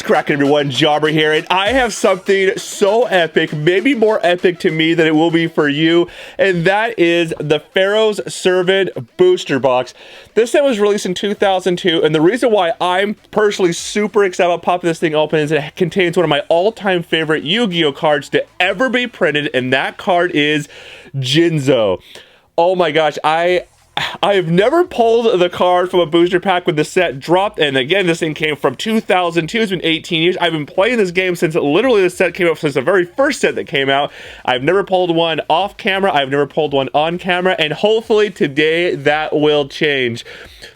cracking, everyone? Jobber here, and I have something so epic, maybe more epic to me than it will be for you, and that is the Pharaoh's Servant Booster Box. This set was released in 2002, and the reason why I'm personally super excited about popping this thing open is it contains one of my all-time favorite Yu-Gi-Oh cards to ever be printed, and that card is Jinzo. Oh my gosh, I have never pulled the card from a booster pack when the set dropped, and again, this thing came from 2002. It's been 18 years. I've been playing this game since literally the set came out, since the very first set that came out. I've never pulled one off camera. I've never pulled one on camera, and hopefully today that will change.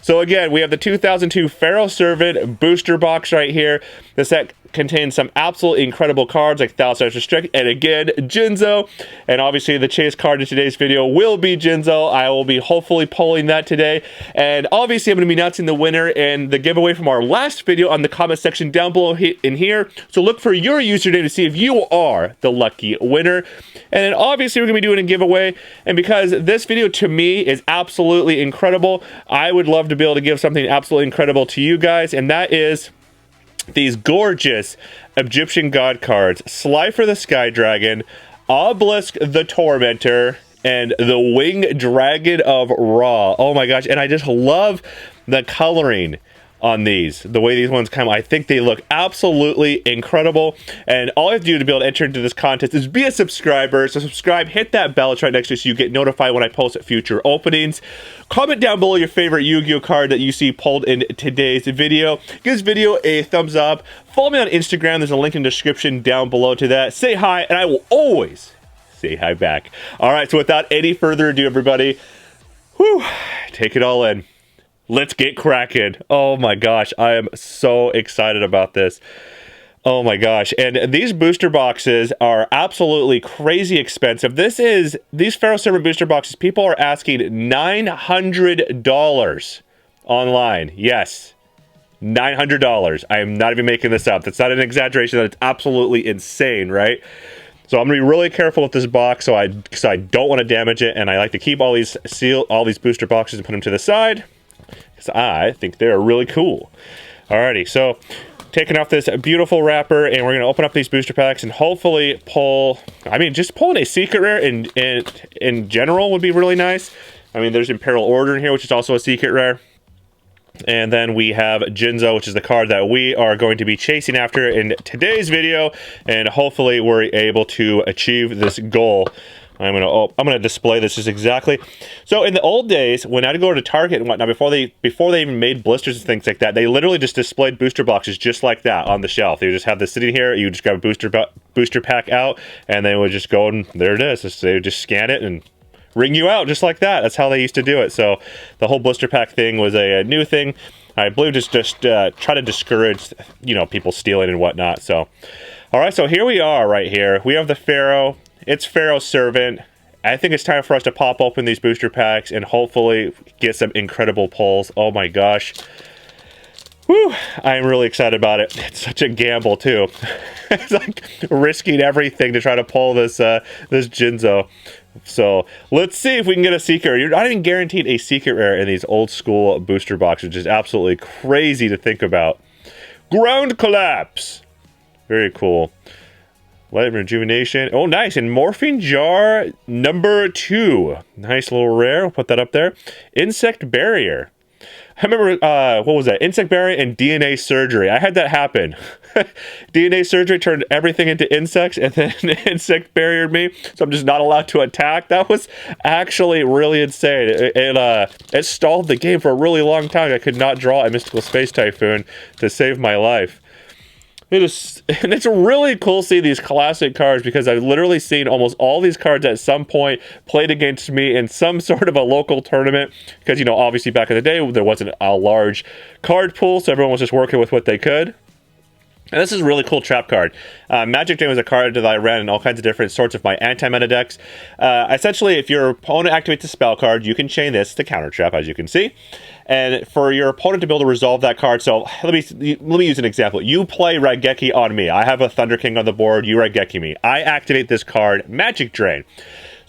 So again, we have the 2002 Pharaoh Servant booster box right here. The set contains some absolutely incredible cards like Thousand Restrict, and again, Jinzo. And obviously the chase card in today's video will be Jinzo. I will be hopefully pulling that today. And obviously I'm going to be announcing the winner and the giveaway from our last video on the comment section down below in here. So look for your username to see if you are the lucky winner. And then obviously we're going to be doing a giveaway. And because this video to me is absolutely incredible, I would love to be able to give something absolutely incredible to you guys. And that is these gorgeous Egyptian god cards: Slifer the Sky Dragon, Obelisk the Tormentor, and the Winged Dragon of Ra. Oh my gosh, and I just love the coloring on these. The way these ones come, I think they look absolutely incredible. And all you have to do to be able to enter into this contest is be a subscriber. So subscribe, hit that bell, it's right next to you so you get notified when I post future openings. Comment down below your favorite Yu-Gi-Oh card that you see pulled in today's video. Give this video a thumbs up. Follow me on Instagram. There's a link in the description down below to that. Say hi, and I will always say hi back. All right, so without any further ado, everybody, whew, take it all in. Let's get cracking. Oh my gosh, I am so excited about this. Oh my gosh, and these booster boxes are absolutely crazy expensive. These Pharaoh Servant booster boxes, people are asking $900 online. Yes, $900. I am not even making this up. That's not an exaggeration. That's absolutely insane, right? So I'm gonna be really careful with this box, because I don't want to damage it, and I like to keep all these booster boxes and put them to the side, because I think they're really cool. Alrighty, so taking off this beautiful wrapper, and we're going to open up these booster packs and hopefully pull, I mean, just pulling a secret rare in general would be really nice. I mean, there's Imperial Order in here, which is also a secret rare. And then we have Jinzo, which is the card that we are going to be chasing after in today's video, and hopefully we're able to achieve this goal. I'm gonna display this just exactly. So in the old days, when I'd go to Target and whatnot, before they even made blisters and things like that, they literally just displayed booster boxes just like that on the shelf. They would just have this sitting here. You just grab a booster pack out, and they would just go, and there it is. They would just scan it and ring you out just like that. That's how they used to do it. So the whole blister pack thing was a new thing. I believe just try to discourage, you know, people stealing and whatnot. So, all right. So here we are, right here. We have the Pharaoh. It's Pharaoh's Servant. I think it's time for us to pop open these booster packs and hopefully get some incredible pulls. Oh my gosh. Whew, I'm really excited about it. It's such a gamble too. It's like risking everything to try to pull this Jinzo. So let's see if we can get a secret. You're not even guaranteed a secret rare in these old school booster boxes, which is absolutely crazy to think about. Ground Collapse. Very cool. Light Rejuvenation. Oh, nice. And Morphing Jar number 2. Nice little rare. We'll put that up there. Insect Barrier. I remember, what was that? Insect Barrier and DNA Surgery. I had that happen. DNA Surgery turned everything into insects, and then Insect Barriered me, so I'm just not allowed to attack. That was actually really insane. It stalled the game for a really long time. I could not draw a Mystical Space Typhoon to save my life. And it's really cool to see these classic cards, because I've literally seen almost all these cards at some point played against me in some sort of a local tournament, because, you know, obviously back in the day there wasn't a large card pool, so everyone was just working with what they could. And this is a really cool trap card. Magic Drain was a card that I ran in all kinds of different sorts of my anti-meta decks. Essentially, if your opponent activates a spell card, you can chain this to counter trap, as you can see. And for your opponent to be able to resolve that card, so let me use an example. You play Raigeki on me. I have a Thunder King on the board. You Raigeki me. I activate this card, Magic Drain.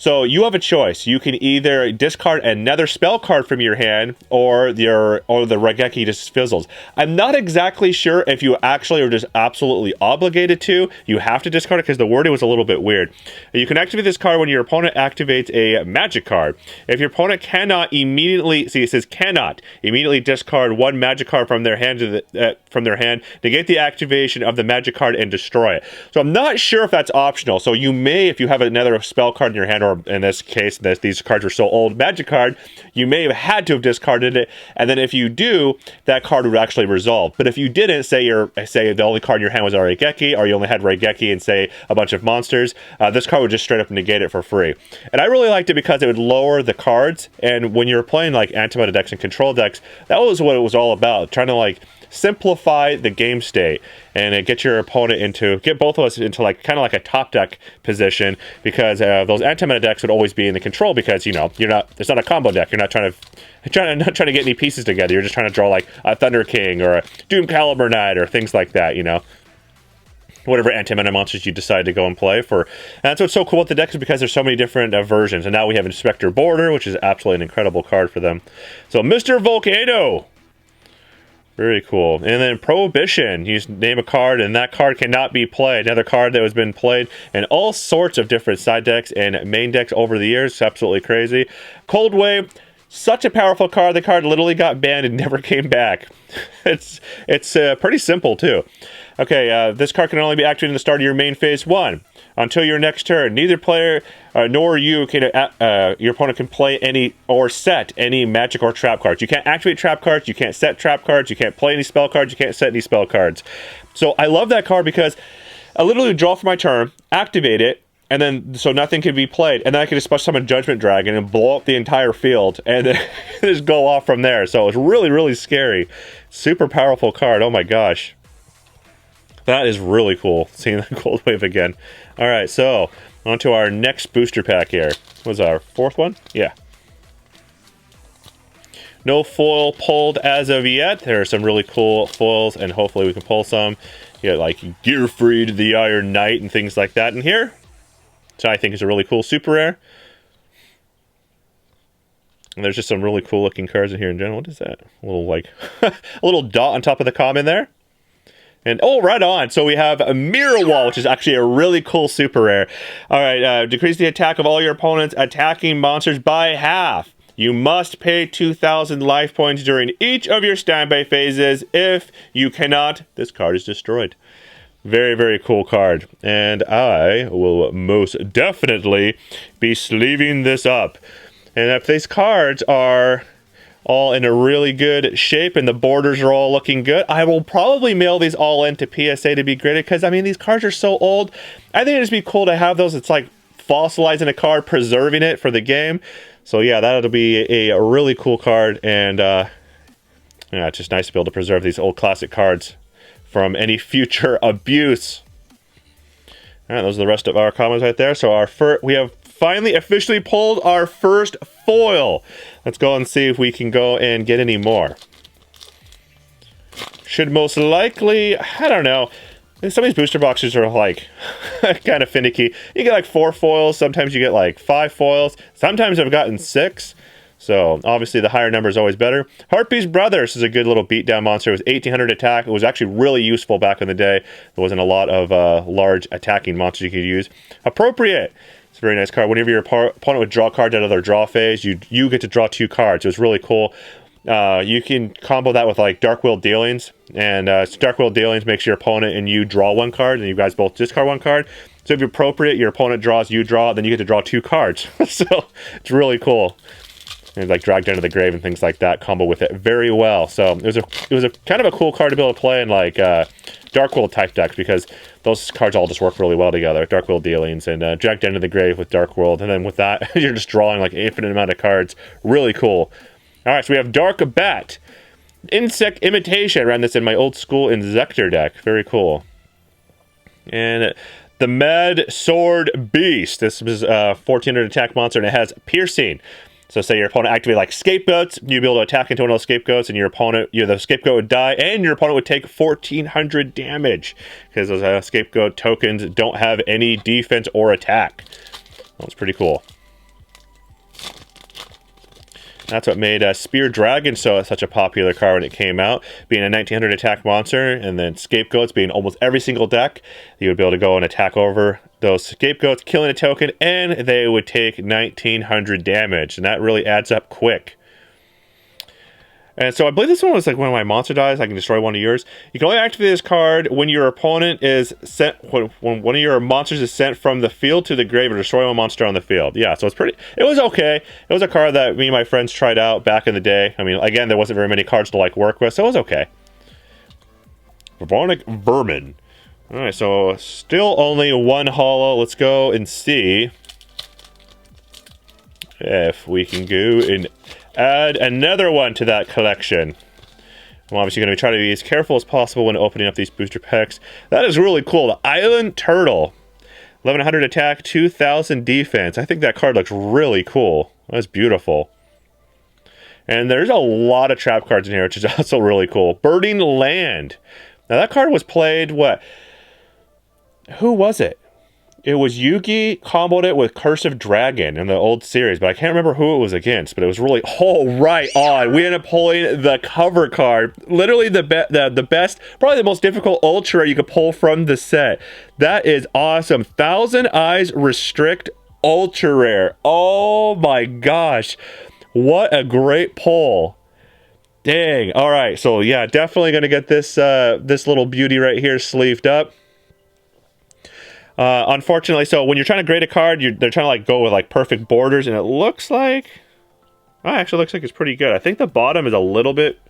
So you have a choice. You can either discard another spell card from your hand, or the Raigeki just fizzles. I'm not exactly sure if you actually are just absolutely obligated to. You have to discard it because the wording was a little bit weird. You can activate this card when your opponent activates a magic card. If your opponent cannot immediately, see, it says cannot immediately discard one magic card from their hand negate the activation of the magic card and destroy it. So I'm not sure if that's optional. So you may, if you have another spell card in your hand, or in this case, these cards were so old, magic card, you may have had to have discarded it, and then if you do, that card would actually resolve. But if you didn't, say the only card in your hand was a Raigeki, or you only had Raigeki and say a bunch of monsters, this card would just straight up negate it for free. And I really liked it because it would lower the cards, and when you're playing like anti-meta decks and control decks, that was what it was all about, trying to like simplify the game state and get your opponent get both of us into like kind of like a top deck position, because those anti-meta decks would always be in the control, because it's not a combo deck. You're not trying to get any pieces together. You're just trying to draw like a Thunder King or a Doom Caliber Knight or things like that, whatever anti-meta monsters you decide to go and play for. And that's what's so cool with the deck, is because there's so many different versions. And now we have Inspector Border, which is absolutely an incredible card for them. So Mr. Volcano, very cool. And then Prohibition, you name a card and that card cannot be played. Another card that has been played in all sorts of different side decks and main decks over the years. It's absolutely crazy. Cold Wave, such a powerful card. The card literally got banned and never came back. It's pretty simple too. Okay, this card can only be activated in the start of your main phase 1. Until your next turn, neither player nor you can your opponent can play any or set any magic or trap cards. You can't activate trap cards, you can't set trap cards, you can't play any spell cards, you can't set any spell cards. So I love that card because I literally draw for my turn, activate it, and then so nothing can be played, and then I can just special summon Judgment Dragon and blow up the entire field and then just go off from there. So it's really, really scary. Super powerful card. Oh my gosh. That is really cool, seeing that Cold Wave again. All right, so on to our next booster pack here. What was our 4th one? Yeah. No foil pulled as of yet. There are some really cool foils, and hopefully we can pull some. You got like Gearfried, the Iron Knight, and things like that in here. So I think is a really cool super rare. And there's just some really cool looking cards in here in general. What is that? A little like a little dot on top of the common there. And, oh, right on. So we have a Mirror Wall, which is actually a really cool super rare. All right, decrease the attack of all your opponents' attacking monsters by half. You must pay 2,000 life points during each of your standby phases. If you cannot, this card is destroyed. Very, very cool card. And I will most definitely be sleeving this up. And if these cards are all in a really good shape and the borders are all looking good, I will probably mail these all into PSA to be graded, because I mean these cards are so old. I think it'd just be cool to have those. It's like fossilizing a card, preserving it for the game. So yeah, that'll be a really cool card, and yeah, it's just nice to be able to preserve these old classic cards from any future abuse. All right, those are the rest of our comments right there. So we have finally officially pulled our first foil. Let's go and see if we can go and get any more. Should most likely, I don't know. Some of these booster boxes are like kind of finicky. You get like 4 foils. Sometimes you get like 5 foils. Sometimes I've gotten 6. So obviously the higher number is always better. Harpy's Brothers is a good little beatdown monster. It was 1800 attack. It was actually really useful back in the day. There wasn't a lot of large attacking monsters you could use. Appropriate. It's a very nice card. Whenever your opponent would draw cards out of their draw phase, you get to draw 2 cards. It was really cool. You can combo that with like Dark Will Dealings, and Dark Will Dealings makes your opponent and you draw 1 card, and you guys both discard 1 card. So if you're appropriate, your opponent draws, you draw, then you get to draw 2 cards. So it's really cool. And like Drag Down to the Grave and things like that combo with it very well. So it was a kind of a cool card to be able to play in like Dark World type decks, because those cards all just work really well together. Dark World Dealings and Drag Down to the Grave with Dark World, and then with that you're just drawing like an infinite amount of cards. Really cool. All right, so we have Dark Bat, Insect Imitation. I ran this in my old school Inzektor deck. Very cool. And the Mad Sword Beast. This was a 1400 attack monster, and it has Piercing. So say your opponent activate like Scapegoats, you'd be able to attack into one of those Scapegoats, and your opponent, the Scapegoat would die, and your opponent would take 1400 damage, because those Scapegoat tokens don't have any defense or attack. That's pretty cool. That's what made Spear Dragon such a popular card when it came out, being a 1900 attack monster, and then Scapegoats being almost every single deck. You would be able to go and attack over those Scapegoats, killing a token, and they would take 1900 damage, and that really adds up quick. And so I believe this one was like when my monster dies, I can destroy one of yours. You can only activate this card when your opponent is sent, when one of your monsters is sent from the field to the grave or destroy one monster on the field. Yeah, so it was okay. It was a card that me and my friends tried out back in the day. I mean, again, there wasn't very many cards to like work with, so it was okay. Bubonic Vermin. All right, so still only one holo. Let's go and see if we can go and add another one to that collection. I'm obviously going to try to be as careful as possible when opening up these booster packs. That is really cool. The Island Turtle. 1100 attack, 2000 defense. I think that card looks really cool. That's beautiful. And there's a lot of trap cards in here, which is also really cool. Birding Land. Now that card was played, what? Who was it? It was Yugioh comboed it with Cursive Dragon in the old series, but I can't remember who it was against, but it was really, oh, right on. We ended up pulling the cover card. Literally the best, probably the most difficult ultra you could pull from the set. That is awesome. Thousand Eyes Restrict Ultra Rare. Oh my gosh. What a great pull. Dang. All right, so yeah, definitely going to get this, this little beauty right here sleeved up. Unfortunately, so when you're trying to grade a card, they're trying to like go with like perfect borders, and it looks like, actually looks like it's pretty good. I think the bottom is a little bit,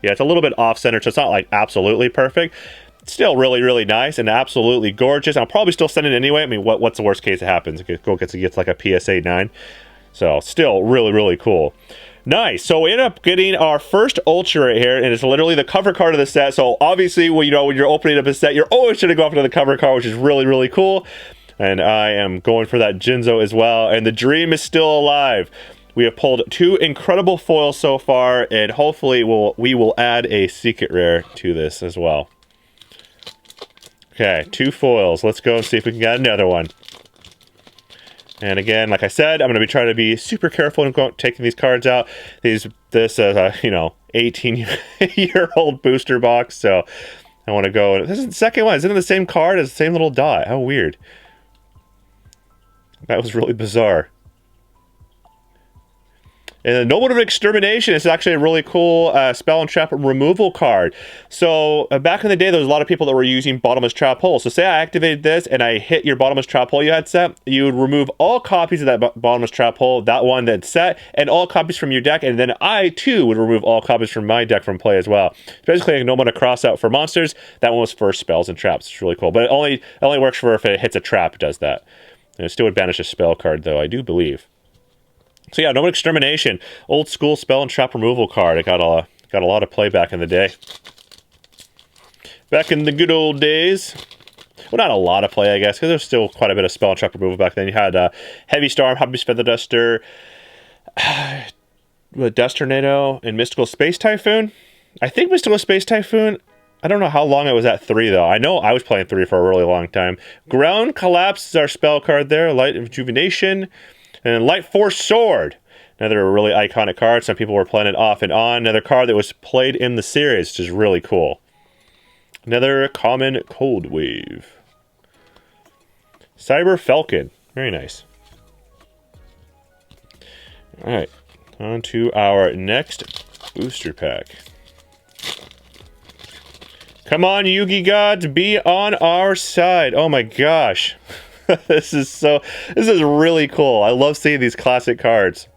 yeah, it's a little bit off-center, so it's not like absolutely perfect. It's still really, really nice and absolutely gorgeous. I'll probably still send it anyway. I mean, what's the worst case that happens? It gets like a PSA 9. So still really, really cool. Nice. So we end up getting our first Ultra right here, and it's literally the cover card of the set. So obviously, when you're opening up a set, you're always going to go after the cover card, which is really, really cool. And I am going for that Jinzo as well. And the dream is still alive. We have pulled 2 incredible foils so far, and hopefully we will add a secret rare to this as well. Okay, 2 foils. Let's go and see if we can get another one. And again, like I said, I'm going to be trying to be super careful in taking these cards out. This is a, 18-year-old booster box, so I want to go. This is the second one. Isn't it the same card as the same little dot? How weird. That was really bizarre. And the Noble of Extermination is actually a really cool spell and trap removal card. So back in the day, there was a lot of people that were using Bottomless Trap Hole. So say I activated this and I hit your Bottomless Trap Hole you had set, you would remove all copies of that Bottomless Trap Hole, that one that's set, and all copies from your deck. And then I, too, would remove all copies from my deck from play as well. It's basically a no mana cross out for monsters. That one was for spells and traps. It's really cool. But it only works for if it hits a trap, it does that. And it still would banish a spell card, though, I do believe. So yeah, Noble Extermination, old school spell and trap removal card. It got a lot of play back in the day. Back in the good old days. Well, not a lot of play, I guess, because there's still quite a bit of spell and trap removal back then. You had Heavy Storm, Hobby's Feather Duster, Dust Tornado, and Mystical Space Typhoon. I think Mystical Space Typhoon, I don't know how long it was at 3, though. I know I was playing 3 for a really long time. Ground Collapse is our spell card there. Light Rejuvenation. And Light Force Sword, another really iconic card. Some people were playing it off and on. Another card that was played in the series, which is really cool. Another common Cold Wave. Cyber Falcon, very nice. All right, on to our next booster pack. Come on, Yugi gods, be on our side. Oh my gosh. This is really cool. I love seeing these classic cards.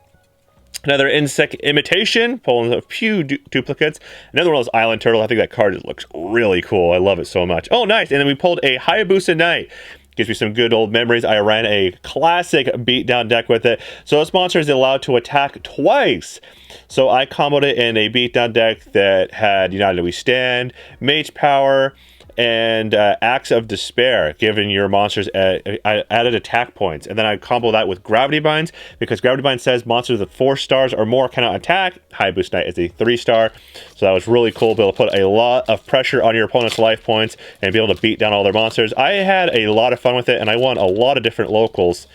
Another Insect Imitation, pulling a few duplicates. Another one of those Island Turtle. I think that card looks really cool. I love it so much. Oh, nice. And then we pulled a Hayabusa Knight. Gives me some good old memories. I ran a classic beatdown deck with it. So this monster is allowed to attack twice. So I comboed it in a beatdown deck that had United We Stand, Mage Power, and Axe of Despair, giving your monsters added attack points. And then I combo that with Gravity Binds, because Gravity Bind says monsters with 4 stars or more cannot attack. Hayabusa Knight is a 3-star. So that was really cool, be able to put a lot of pressure on your opponent's life points and be able to beat down all their monsters. I had a lot of fun with it, and I won a lot of different locals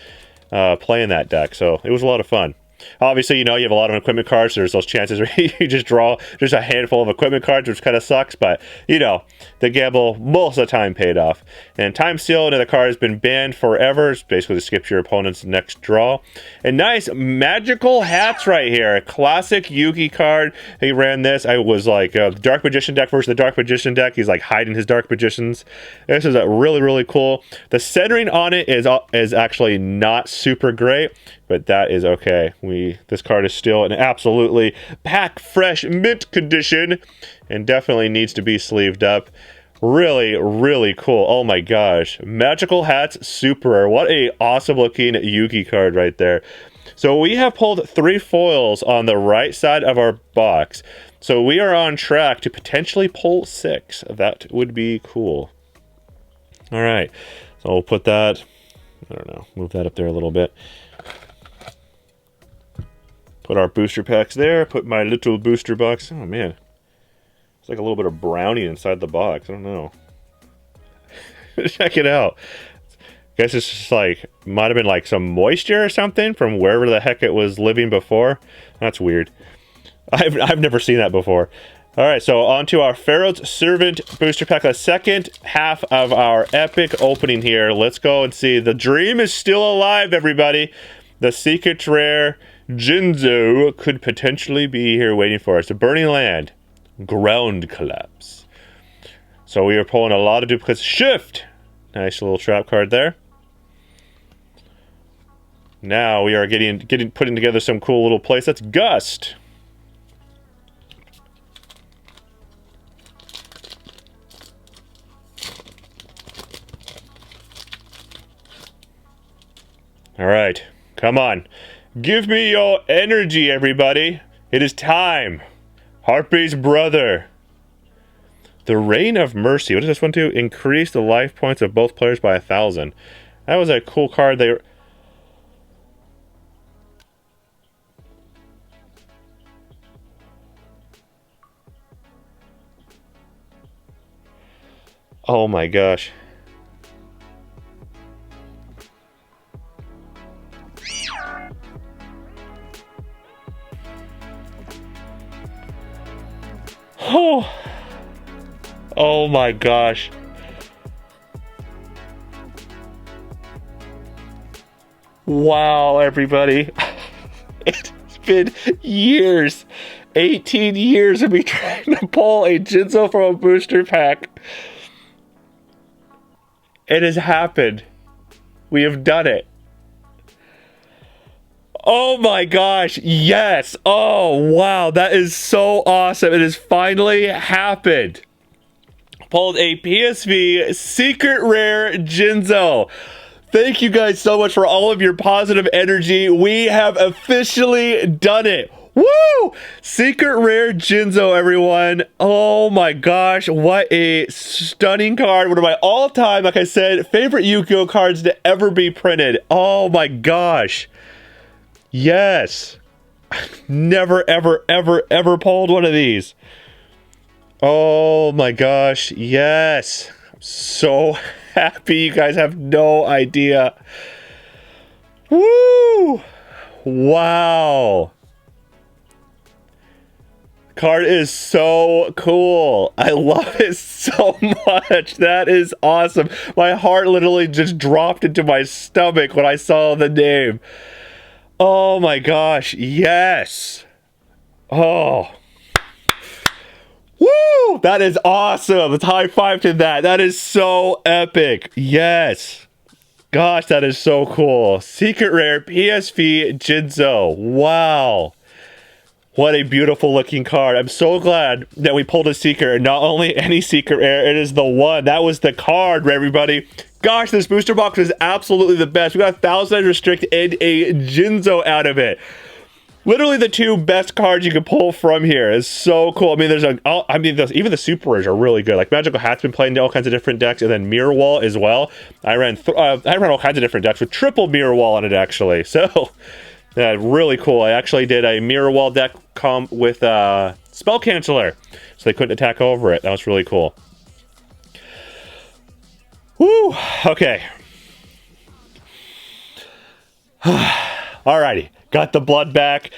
playing that deck, so it was a lot of fun. Obviously, you know, you have a lot of equipment cards, so there's those chances where you just draw just a handful of equipment cards, which kind of sucks, but, you know, the gamble most of the time paid off. And Time Seal, another card, has been banned forever. It's basically to skip your opponent's next draw. And nice magical hats right here. A classic Yugi card. He ran this. I was like, Dark Magician deck versus the Dark Magician deck. He's like hiding his Dark Magicians. This is a really, really cool. The centering on it is actually not super great, but that is okay. This card is still in absolutely pack fresh mint condition and definitely needs to be sleeved up. Really, really cool. Oh my gosh. Magical Hats Super Rare. What a awesome looking Yugi card right there. So we have pulled 3 foils on the right side of our box. So we are on track to potentially pull 6. That would be cool. All right. So we'll put that, I don't know, move that up there a little bit. Put our booster packs there. Put my little booster box. Oh man. It's like a little bit of brownie inside the box. I don't know. Check it out. I guess it's just like, might have been like some moisture or something from wherever the heck it was living before. That's weird. I've never seen that before. All right, so on to our Pharaoh's Servant booster pack, the second half of our epic opening here. Let's go and see. The dream is still alive, everybody. The secret rare Jinzo could potentially be here waiting for us. The Burning Land. Ground Collapse. So we are pulling a lot of duplicates. Shift! Nice little trap card there. Now we are putting together some cool little plays. That's Gust. All right, come on. Give me your energy, everybody. It is time. Harpy's brother. The Reign of Mercy. What does this one do? Increase the life points of both players by 1,000. That was a cool card. Oh my gosh. Oh my gosh. Wow, everybody. It's been years. 18 years of me trying to pull a Jinzo from a booster pack. It has happened. We have done it. Oh my gosh, yes. Oh, wow, that is so awesome. It has finally happened. Pulled a PSV secret rare Jinzo. Thank you guys so much for all of your positive energy. We have officially done it. Woo! Secret rare Jinzo, everyone. Oh my gosh, what a stunning card. One of my all-time, like I said, favorite Yugioh cards to ever be printed. Oh my gosh. Yes. Never, ever, ever, ever pulled one of these. Oh my gosh. Yes. I'm so happy. You guys have no idea. Woo! Wow. Card is so cool. I love it so much. That is awesome. My heart literally just dropped into my stomach when I saw the name. Oh my gosh, yes. Oh. Woo! That is awesome. Let's high five to that. That is so epic. Yes. Gosh, that is so cool. Secret rare PSV Jinzo. Wow. What a beautiful looking card. I'm so glad that we pulled a secret, and not only any secret rare, it is the one. That was the card, everybody. Gosh, this booster box is absolutely the best. We got 1,000 restrict and a Jinzo out of it. Literally the 2 best cards you can pull from here. It's so cool. I mean, even the super rares are really good. Like Magical Hat's been playing all kinds of different decks, and then Mirror Wall as well. I ran all kinds of different decks with triple Mirror Wall on it, actually. So, yeah, really cool. I actually did a Mirror Wall deck with Spell Canceller, so they couldn't attack over it. That was really cool. Woo! Okay. Alrighty. got the blood back.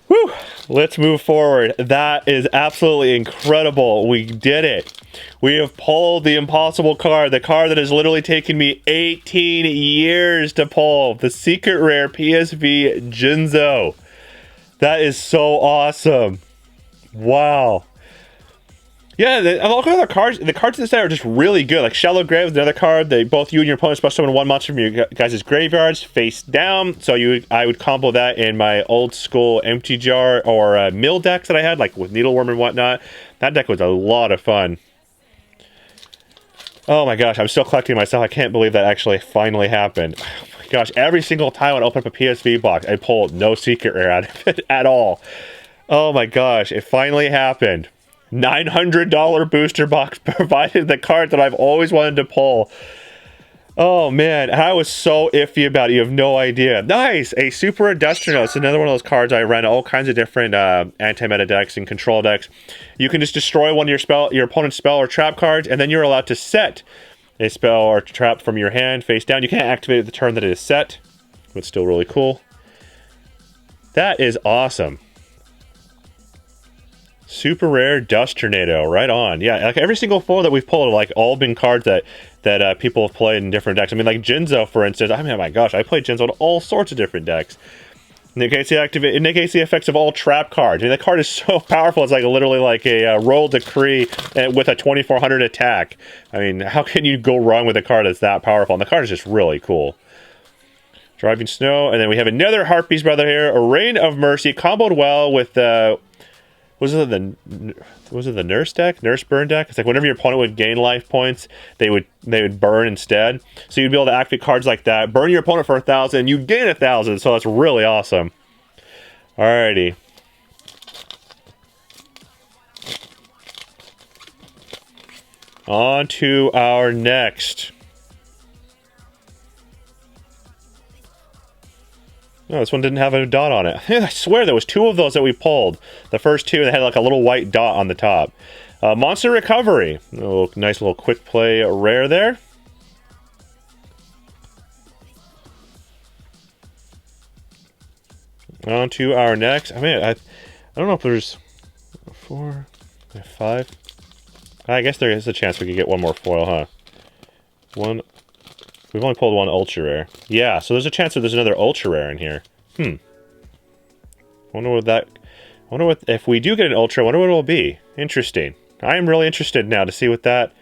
Whew. Let's move forward. That is absolutely incredible. We did it. We have pulled the impossible card. The card that has literally taken me 18 years to pull. The secret rare PSV Jinzo. That is so awesome. Wow. Yeah, the cards in this set are just really good. Like Shallow Grave is another card. Both you and your opponent special summon one monster from your guys' graveyards face down. So I would combo that in my old school empty jar or mill decks that I had, like with Needleworm and whatnot. That deck was a lot of fun. Oh my gosh, I'm still collecting myself. I can't believe that actually finally happened. Oh my gosh, every single time I open up a PSV box, I pull no secret rare out of it at all. Oh my gosh, it finally happened. $900 booster box provided the card that I've always wanted to pull. Oh man, I was so iffy about it. You have no idea. Nice, a Super Industrialist, another one of those cards I ran all kinds of different anti-meta decks and control decks. You can just destroy one of your opponent's spell or trap cards, and then you're allowed to set a spell or trap from your hand face down. You can't activate it the turn that it is set, but it's still really cool. That is awesome. Super rare Dust Tornado, right on. Yeah, like every single foil that we've pulled have like all been cards that people have played in different decks. I mean, like Jinzo, for instance. I mean, oh my gosh, I played Jinzo in all sorts of different decks. Negates the effects of all trap cards. I mean, that card is so powerful. It's like literally like a Royal Decree with a 2400 attack. I mean, how can you go wrong with a card that's that powerful? And the card is just really cool. Driving Snow, and then we have another Harpy's Brother here. A Rain of Mercy, comboed well with was it the Nurse deck? Nurse Burn deck? It's like whenever your opponent would gain life points, they would burn instead. So you'd be able to activate cards like that, burn your opponent for 1,000, and you gain 1,000. So that's really awesome. Alrighty. On to our next. No, this one didn't have a dot on it. I swear there was two of those that we pulled. The first two that had like a little white dot on the top. Monster Recovery. Nice little quick play rare there. On to our next. I mean, I don't know if there's 4, 5. I guess there is a chance we could get one more foil, huh? One. We've only pulled one ultra rare. Yeah, so there's a chance that there's another ultra rare in here. Wonder what if we do get an ultra, I wonder what it'll be. Interesting. I am really interested now to see what that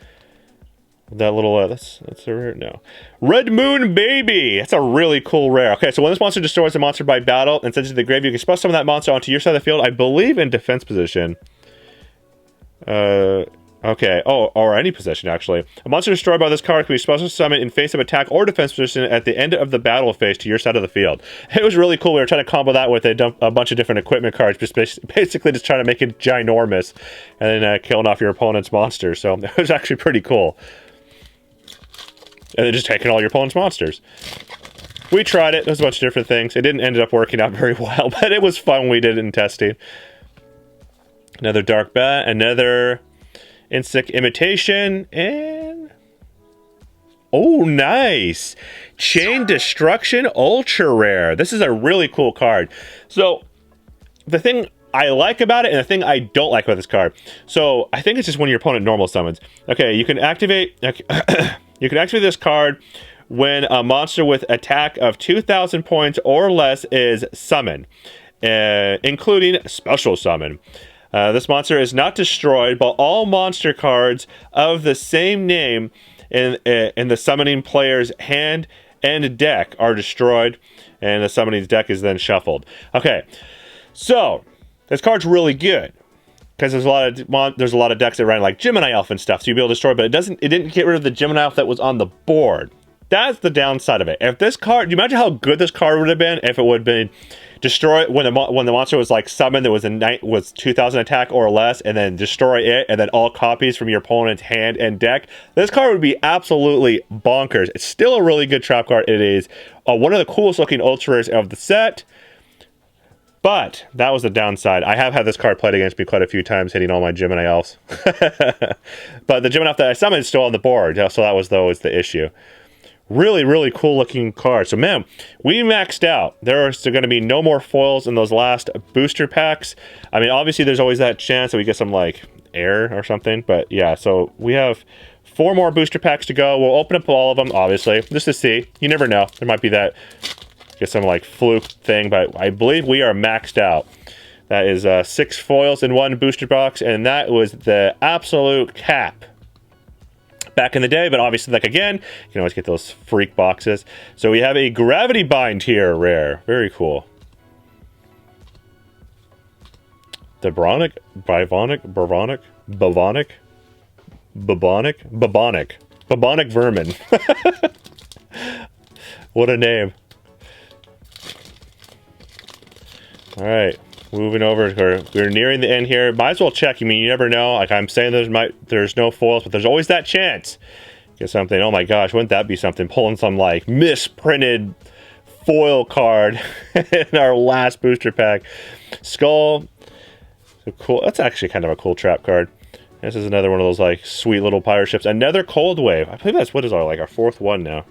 little that's a rare. No. Red Moon Baby. That's a really cool rare. Okay, so when this monster destroys a monster by battle and sends it to the grave, you can spell summon that monster onto your side of the field. I believe in defense position. Okay. Oh, or any position, actually. A monster destroyed by this card can be special summoned in face of attack or defense position at the end of the battle phase to your side of the field. It was really cool. We were trying to combo that with a bunch of different equipment cards, just basically just trying to make it ginormous and then killing off your opponent's monsters. So it was actually pretty cool. And then just taking all your opponent's monsters. We tried it. There was a bunch of different things. It didn't end up working out very well, but it was fun when we did it in testing. Another Dark Bat. Another Insect Imitation, and oh, nice! Chain Destruction Ultra Rare. This is a really cool card. So, the thing I like about it and the thing I don't like about this card. So, I think it's just when your opponent normal summons. Okay, you can activate you can activate this card when a monster with attack of 2,000 points or less is summoned, including Special Summon. This monster is not destroyed, but all monster cards of the same name in the summoning player's hand and deck are destroyed, and the summoning deck is then shuffled. Okay, so this card's really good because there's a lot of decks that run like Gemini Elf and stuff, so you'll be able to destroy it, but it didn't get rid of the Gemini Elf that was on the board. That's the downside of it. If this card, do you imagine how good this card would have been if it would have been destroy when the monster was like summoned, there was was 2,000 attack or less, and then destroy it, and then all copies from your opponent's hand and deck. This card would be absolutely bonkers. It's still a really good trap card. It is one of the coolest looking ultra rares of the set, but that was the downside. I have had this card played against me quite a few times, hitting all my Gemini Elves. But the Gemini Elf that I summoned is still on the board, so that was always the issue. Really, really cool looking card. So, man, we maxed out. There are going to be no more foils in those last booster packs. I mean, obviously, there's always that chance that we get some, like, air or something. But, yeah, so we have 4 more booster packs to go. We'll open up all of them, obviously, just to see. You never know. There might be that, get some, like, fluke thing. But I believe we are maxed out. That is 6 foils in 1 booster box. And that was the absolute cap back in the day, but obviously, like, again, you can always get those freak boxes. So we have a gravity bind here, rare. Very cool. The Bubonic vermin. What a name. All right. Moving over, we're nearing the end here. Might as well check. I mean, you never know. Like I'm saying, there's no foils, but there's always that chance. Get something. Oh my gosh, wouldn't that be something? Pulling some like misprinted foil card in our last booster pack. Skull. So cool. That's actually kind of a cool trap card. This is another one of those like sweet little pirate ships. Another Cold Wave. I believe that's what is our like our 4th one now.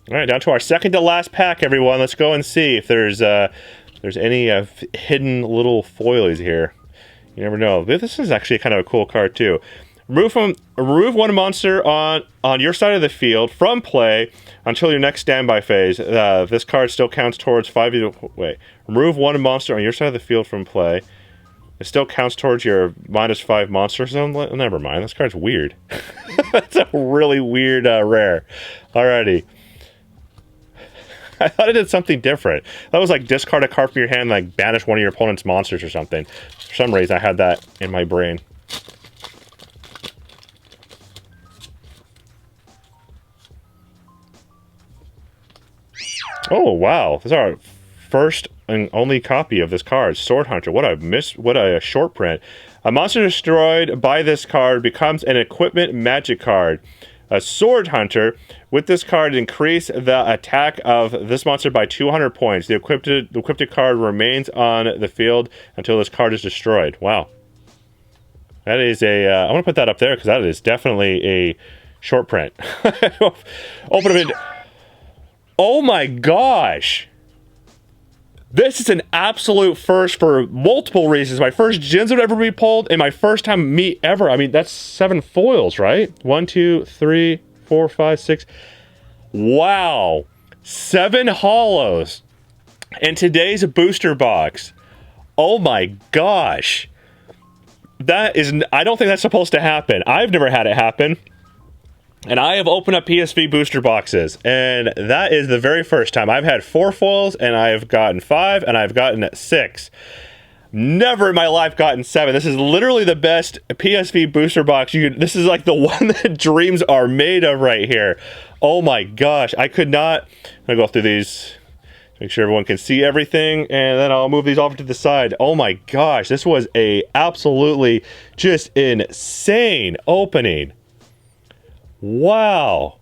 All right, down to our second to last pack, everyone. Let's go and see if there's any hidden little foilies here. You never know. This is actually kind of a cool card too. Remove 1 monster on your side of the field from play until your next standby phase. This card still counts towards 5. Wait, remove 1 monster on your side of the field from play. It still counts towards your -5 monster zone. Never mind. This card's weird. That's a really weird rare. Alrighty. I thought it did something different. That was like discard a card from your hand and like banish one of your opponent's monsters or something. For some reason, I had that in my brain. Oh, wow. This is our first and only copy of this card, Sword Hunter. What a short print. A monster destroyed by this card becomes an equipment magic card. A Sword Hunter. With this card, increase the attack of this monster by 200 points. The equipped card remains on the field until this card is destroyed. Wow. That is a... I want to put that up there because that is definitely a short print. Open it. Oh my gosh. This is an absolute first for multiple reasons. My first Jinzo to ever be pulled and my first time me ever. I mean, that's 7 foils, right? 1, 2, 3, 4, 5, 6. Wow. 7 hollows in today's booster box. Oh my gosh. That is... I don't think that's supposed to happen. I've never had it happen. And I have opened up PSV booster boxes, and that is the very first time. I've had 4 foils, and I've gotten 5, and I've gotten 6. Never in my life gotten 7. This is literally the best PSV booster box you could... This is like the one that dreams are made of right here. Oh my gosh, I could not... I'm gonna go through these, make sure everyone can see everything, and then I'll move these off to the side. Oh my gosh, this was a absolutely just insane opening. Wow.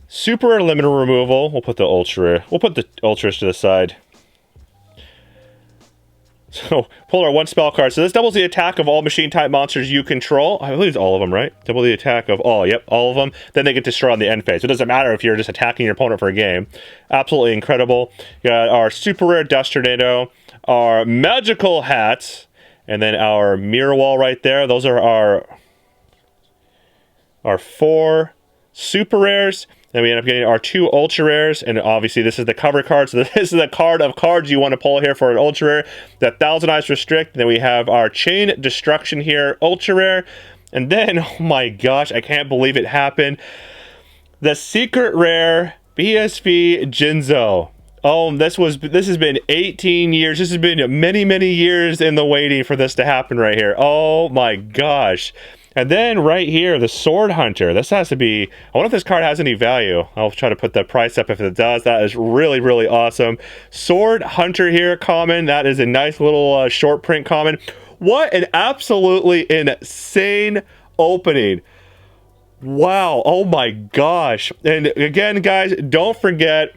Super limited removal. We'll put the ultras to the side. So, pull our 1 spell card. So this doubles the attack of all machine type monsters you control. I believe it's all of them, right? Double the attack of all. Yep, all of them. Then they get destroyed on the end phase. So it doesn't matter if you're just attacking your opponent for a game. Absolutely incredible. You got our super rare Dust Tornado, our magical hats, and then our mirror wall right there. Those are our 4 super rares. Then we end up getting our 2 ultra rares, and obviously this is the cover card. So this is the card of cards you want to pull here for an ultra rare. The Thousand Eyes Restrict. Then we have our Chain Destruction here, ultra rare. And then, oh my gosh, I can't believe it happened. The secret rare PSV Jinzo. Oh, this has been 18 years. This has been many, many years in the waiting for this to happen right here. Oh my gosh. And then right here, the Sword Hunter. This has to be... I wonder if this card has any value. I'll try to put the price up if it does. That is really, really awesome. Sword Hunter here, common. That is a nice little short print common. What an absolutely insane opening. Wow. Oh my gosh. And again, guys, don't forget,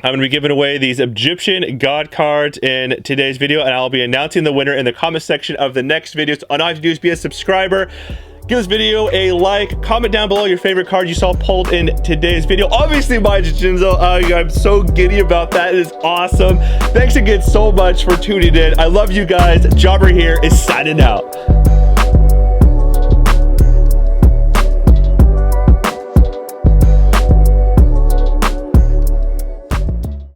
I'm going to be giving away these Egyptian God cards in today's video, and I'll be announcing the winner in the comment section of the next video. So all you have to do is be a subscriber, give this video a like, comment down below your favorite card you saw pulled in today's video. Obviously, mine's Jinzo. I'm so giddy about that. It is awesome. Thanks again so much for tuning in. I love you guys. Jobber here is signing out.